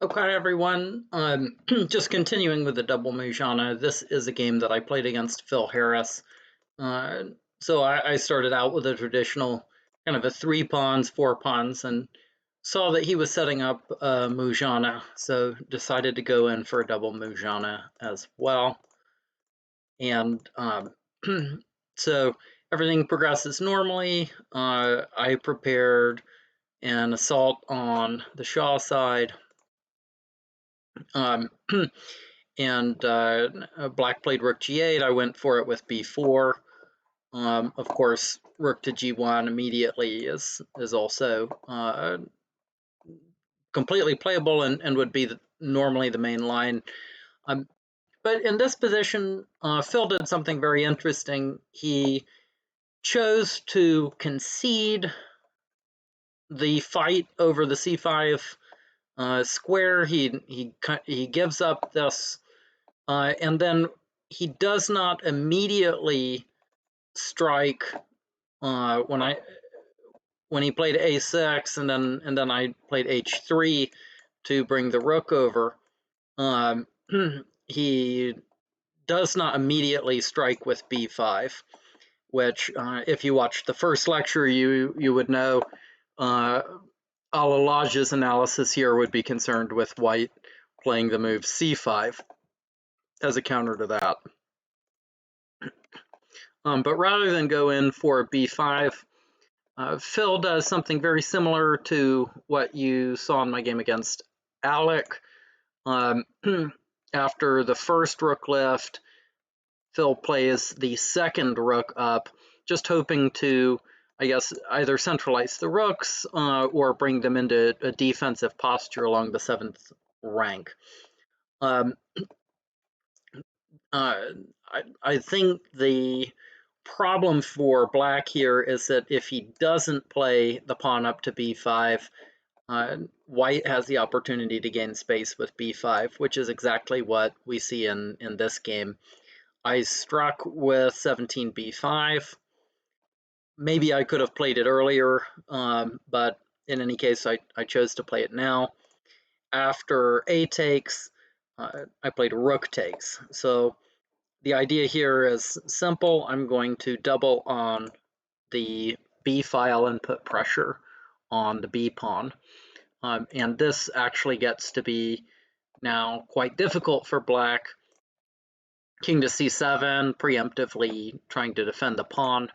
Okay, everyone. Just continuing with the Double Mujannah. This is a game that I played against Phil Harris. Uh, so I started out with a traditional kind of a 3 pawns, 4 pawns, and saw that he was setting up Mujannah, so decided to go in for a Double Mujannah as well. And so everything progresses normally. I prepared an assault on the Shah side. Um, and Black played rook g8. I went for it with b4. Of course, rook to g1 immediately is also completely playable and would be normally the main line. But in this position, Phil did something very interesting. He chose to concede the fight over the c5 square. He gives up this. And then he does not immediately strike when he played a6 and then I played h3 to bring the rook over. He does not immediately strike with b5, which if you watched the first lecture, you would know. Al-Alaj's analysis here would be concerned with white playing the move c5 as a counter to that. But rather than go in for b5, Phil does something very similar to what you saw in my game against Alec. After the first rook lift, Phil plays the second rook up, just hoping to, I guess, either centralize the rooks or bring them into a defensive posture along the 7th rank. I think the problem for Black here is that if he doesn't play the pawn up to b5, White has the opportunity to gain space with b5, which is exactly what we see in this game. I struck with 17b5. Maybe I could have played it earlier, but in any case, I chose to play it now. After a takes, I played rook takes. So the idea here is simple. I'm going to double on the B file and put pressure on the B pawn. And this actually gets to be now quite difficult for Black. King to C7, preemptively trying to defend the pawn.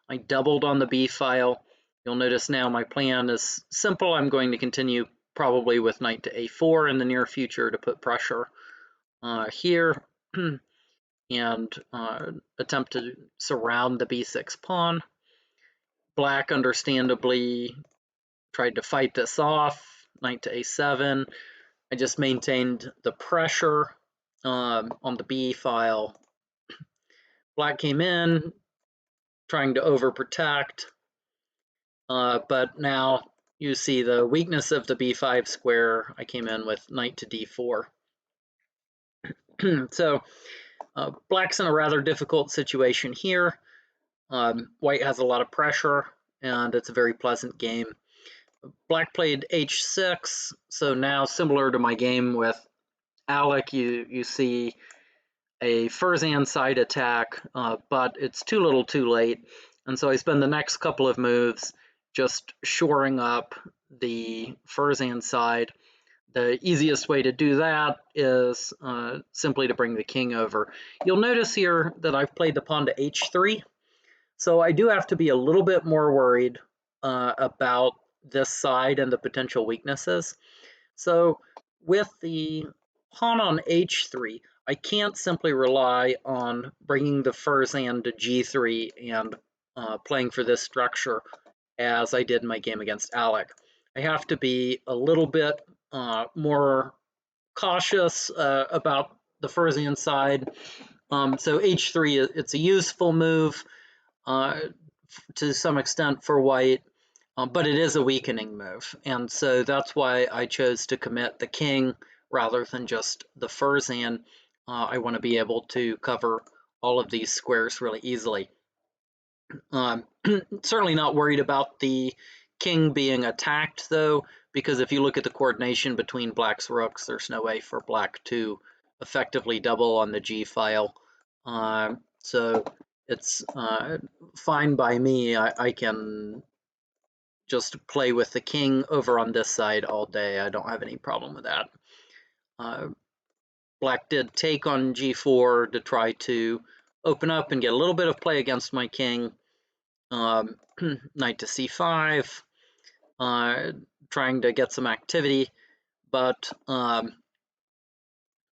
I doubled on the B file. You'll notice now my plan is simple. I'm going to continue probably with knight to A4 in the near future to put pressure here. And attempt to surround the b6 pawn. Black understandably tried to fight this off, knight to a7. I just maintained the pressure on the b file. Black came in, trying to overprotect, but now you see the weakness of the b5 square. I came in with knight to d4. So Black's in a rather difficult situation here. White has a lot of pressure, and it's a very pleasant game. Black played h6, so now similar to my game with Alec, you see a Furzan side attack, but it's too little too late, and so I spend the next couple of moves just shoring up the Furzan side. The easiest way to do that is simply to bring the king over. You'll notice here that I've played the pawn to h3, so I do have to be a little bit more worried about this side and the potential weaknesses. So with the pawn on h3, I can't simply rely on bringing the Furzan to g3 and playing for this structure as I did in my game against Alec. I have to be a little bit more cautious about the Furzan side. So h3, it's a useful move to some extent for White, but it is a weakening move. And so that's why I chose to commit the king rather than just the Furzan. I want to be able to cover all of these squares really easily. Certainly not worried about the king being attacked, though, because if you look at the coordination between black's rooks, there's no way for black to effectively double on the g file. So it's fine by me. I can just play with the king over on this side all day. I don't have any problem with that. Black did take on g4 to try to open up and get a little bit of play against my king. Knight to c5, trying to get some activity, but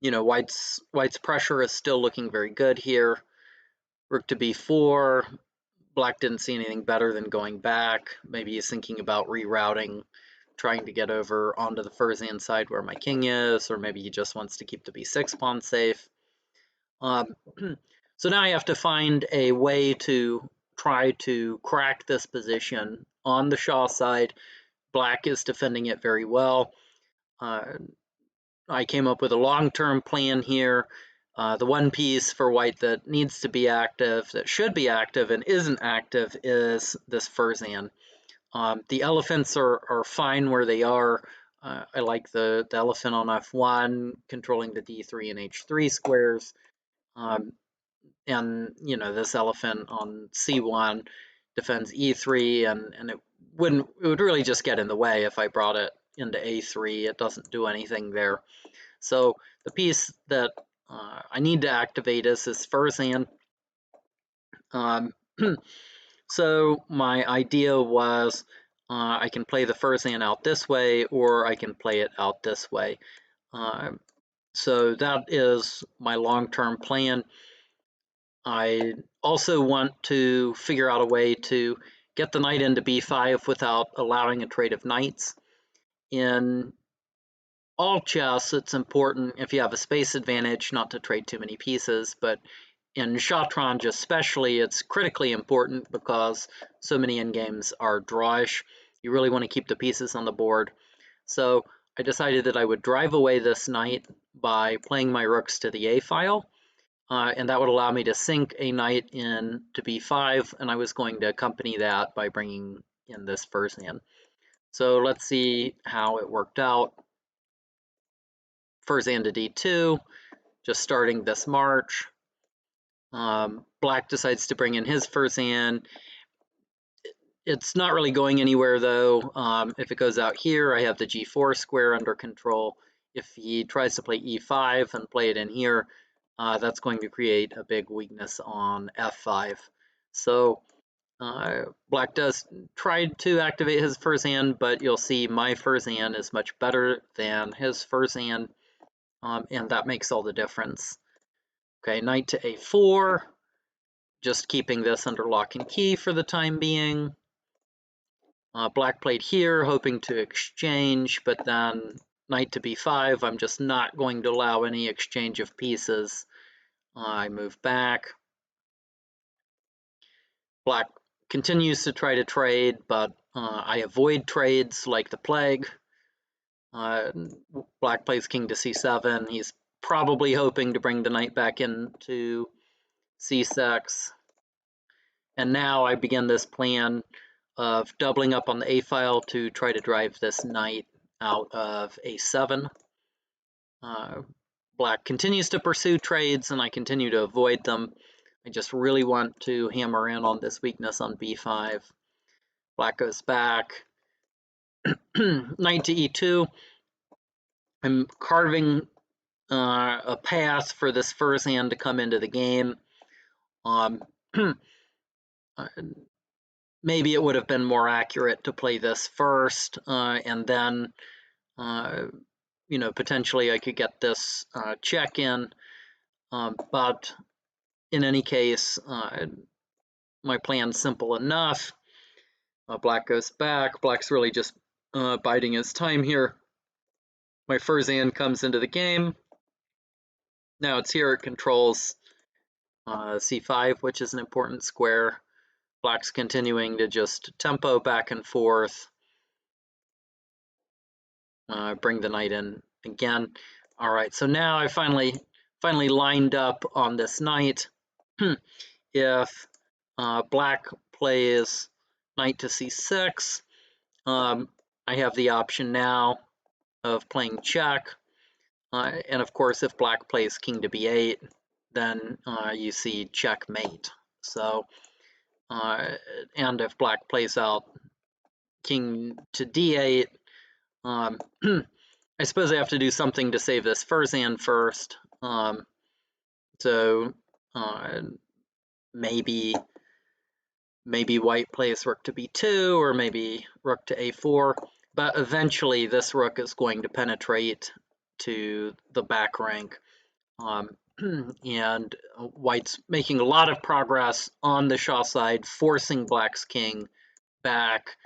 you know, white's pressure is still looking very good here. Rook to b4. Black didn't see anything better than going back. Maybe he's thinking about rerouting, trying to get over onto the Fursan side where my king is, or maybe he just wants to keep the b6 pawn safe. So now I have to find a way to try to crack this position on the Shah side. Black is defending it very well. I came up with a long-term plan here. The one piece for white that needs to be active, that should be active and isn't active, is this Fursan. The elephants are fine where they are. I like the elephant on f1, controlling the d3 and h3 squares. And you know, this elephant on c1 defends e3, and it would really just get in the way if I brought it into a3. It doesn't do anything there. So the piece that I need to activate is this Fursan. So my idea was I can play the Fursan out this way, or I can play it out this way. So that is my long-term plan. I also want to figure out a way to get the knight into b5 without allowing a trade of knights. In all chess, it's important, if you have a space advantage, not to trade too many pieces, but in Shatranj especially, it's critically important because so many endgames are drawish. You really want to keep the pieces on the board. So I decided that I would drive away this knight by playing my rooks to the a file. And that would allow me to sink a knight in to b5, and I was going to accompany that by bringing in this Fursan. So let's see how it worked out. Fursan to d2, just starting this march. Black decides to bring in his Fursan. It's not really going anywhere, though. If it goes out here, I have the g4 square under control. If he tries to play e5 and play it in here, that's going to create a big weakness on f5. So black does try to activate his Fursan, but you'll see my Fursan is much better than his Fursan, and that makes all the difference. Okay, knight to a4, just keeping this under lock and key for the time being. Black played here, hoping to exchange, but then knight to b5, I'm just not going to allow any exchange of pieces. I move back. Black continues to try to trade, but I avoid trades like the plague. Black plays king to c7. He's probably hoping to bring the knight back into c6. And now I begin this plan of doubling up on the a file to try to drive this knight out of a7. Black continues to pursue trades, and I continue to avoid them. I just really want to hammer in on this weakness on b5. Black goes back. Knight to e2. I'm carving a path for this Fursan to come into the game. Maybe it would have been more accurate to play this first, and then, you know, potentially I could get this check in. But in any case, my plan's simple enough. Black goes back. Black's really just biding his time here. My Fursan comes into the game. Now it's here, it controls c5, which is an important square. Black's continuing to just tempo back and forth. Bring the knight in again. All right, so now I finally lined up on this knight. If black plays knight to c6, I have the option now of playing check, and of course if black plays king to b8, then you see checkmate. So, and if black plays out king to d8, I suppose I have to do something to save this Furzan first. So maybe white plays rook to b2, or maybe rook to a4. But eventually this rook is going to penetrate to the back rank. And white's making a lot of progress on the Shah side, forcing black's king back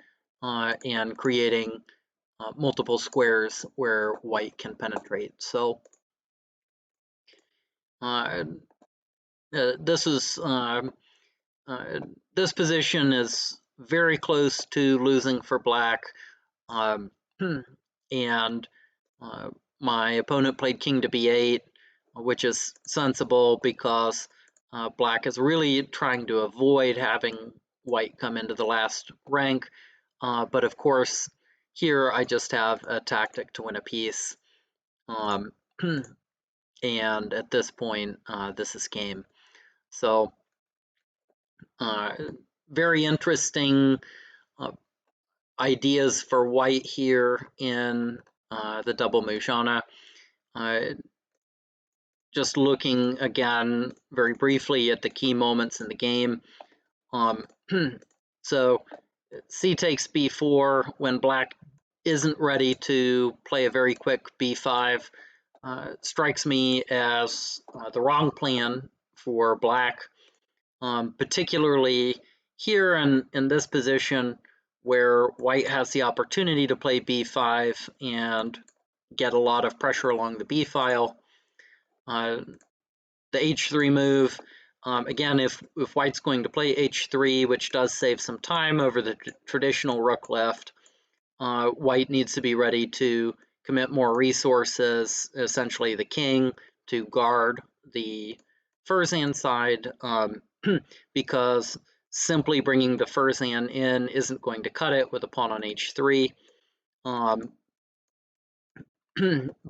and creating multiple squares where white can penetrate. So this position is very close to losing for black, and my opponent played king to b8, which is sensible because black is really trying to avoid having white come into the last rank. But of course, here I just have a tactic to win a piece. And at this point, this is game. So, very interesting ideas for white here in the Double Mujannah. Just looking again very briefly at the key moments in the game. So c takes b4 when black isn't ready to play a very quick b5 strikes me as the wrong plan for black, particularly here in this position where white has the opportunity to play b5 and get a lot of pressure along the b file. The h3 move, again, if white's going to play h3, which does save some time over the traditional rook left, white needs to be ready to commit more resources, essentially the king, to guard the Furzan side, because simply bringing the Furzan in isn't going to cut it with a pawn on h3.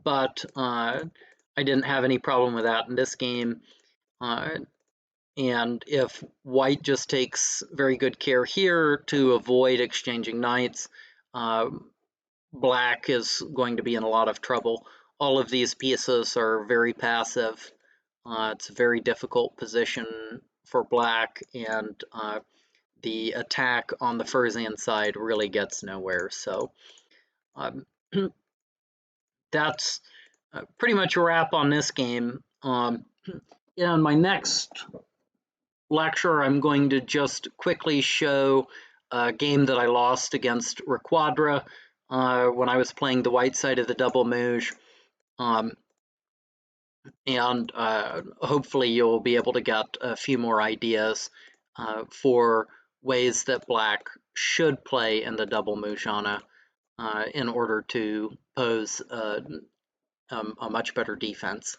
But I didn't have any problem with that in this game. And if white just takes very good care here to avoid exchanging knights, black is going to be in a lot of trouble. All of these pieces are very passive. It's a very difficult position for black, and the attack on the Furzan side really gets nowhere. So that's pretty much a wrap on this game. In my next lecture, I'm going to just quickly show a game that I lost against Requadra when I was playing the white side of the Double Muj. And hopefully you'll be able to get a few more ideas for ways that black should play in the Double Mujannah in order to pose a much better defense.